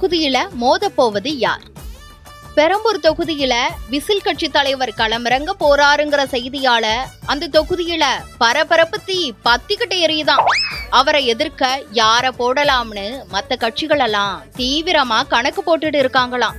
தொகுதியில மோத போவது யார்? பெரம்பூர் தொகுதியில விசில் கட்சி தலைவர் களமிறங்க போறாருங்கிற செய்தியால அந்த தொகுதியில பரபரப்பு தீ பத்திக்கிட்டு எரியுதான். அவரை எதிர்க்க யார போடலாம்னு மத்த கட்சிகள் எல்லாம் தீவிரமா கணக்கு போட்டுட்டு இருக்காங்களாம்.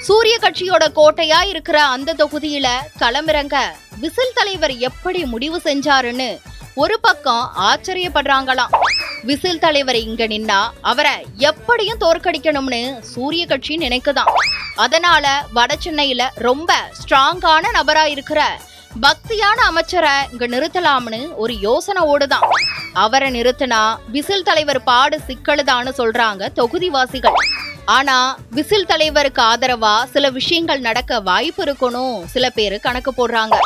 சூரிய கட்சியோட கோட்டையா இருக்கிற அந்த தொகுதியில களமிறங்க விசில் தலைவர் எப்படி முடிவு செஞ்சாருன்னு ஒரு பக்கம் ஆச்சரியப்படுறாங்களாம். விசில் தலைவர் இங்க நின்னா அவரை எப்படியும் தோற்கடிக்கணும்னு சூரிய கட்சி நினைக்குதான். அதனால வட சென்னையில ரொம்ப ஸ்ட்ராங்கான நபரா இருக்கிற பக்தியான அமைச்சரை இங்க நிறுத்தலாம்னு ஒரு யோசனை ஓடுதான். அவரை நிறுத்தினா விசில் தலைவர் பாடு சிக்கலுதான்னு சொல்றாங்க தொகுதிவாசிகள். ஆனா விசில் தலைவருக்கு ஆதரவா சில விஷயங்கள் நடக்க வாய்ப்பு இருக்கணும் சில பேரு கணக்கு போடுறாங்க.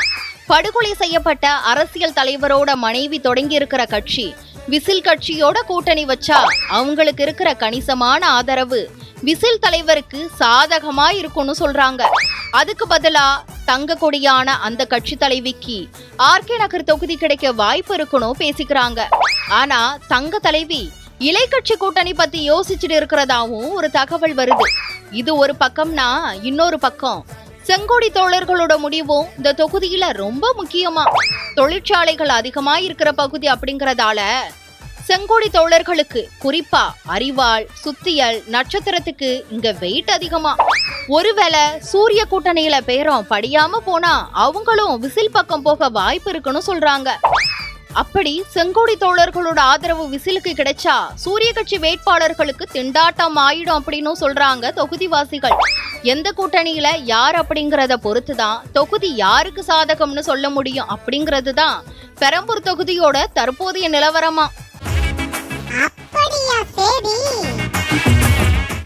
படுகொலை செய்யப்பட்ட அரசியல் தலைவரோட மனைவி தொடங்கி இருக்கிற கட்சி விசில் கட்சியோட கூட்டணி வச்சா அவங்களுக்கு இருக்கிற கணிசமான ஆதரவு விசில் தலைவருக்கு சாதகமா இருக்கும்னு சொல்றாங்க. அதுக்கு பதிலா தங்க கொடியான அந்த கட்சி தலைவிக்கு ஆர்கே நகர் தொகுதி கிடைக்க வாய்ப்பு இருக்கணும் பேசிக்கிறாங்க. ஆனா தங்க தலைவி இலை கட்சி கூட்டணி பத்தி யோசிச்சுட்டு இருக்கிறதாவும் ஒரு தகவல் வருது. இது ஒரு பக்கம்னா இன்னொரு பக்கம் செங்கோடி தோழர்களோட முடிவும் இந்த தொகுதியில ரொம்ப முக்கியமா. தொழிற்சாலைகள் அதிகமா இருக்கிற பகுதி அப்படிங்கறதால செங்கோடி தோழர்களுக்கு குறிப்பா அரிவாள், சுத்தியல், நட்சத்திரத்துக்கு இங்க வெயிட் அதிகமா. ஒருவேளை சூரிய கூட்டணியில பேரம் படியாம போனா அவங்களும் விசில் பக்கம் போக வாய்ப்பு இருக்குன்னு சொல்றாங்க. அப்படி செங்கோடி தோழர்களோட ஆதரவு விசிலுக்கு கிடைச்சா சூரிய கட்சி வேட்பாளர்களுக்கு திண்டாட்டம் ஆயிடும் அப்படின்னு சொல்றாங்க தொகுதிவாசிகள். எந்த கூட்டணியில யார் அப்படிங்கறத பொறுத்துதான் தொகுதி யாருக்கு சாதகம்னு சொல்ல முடியும் அப்படிங்கிறது தான் பெரம்பூர் தொகுதியோட தற்போதைய நிலவரமா.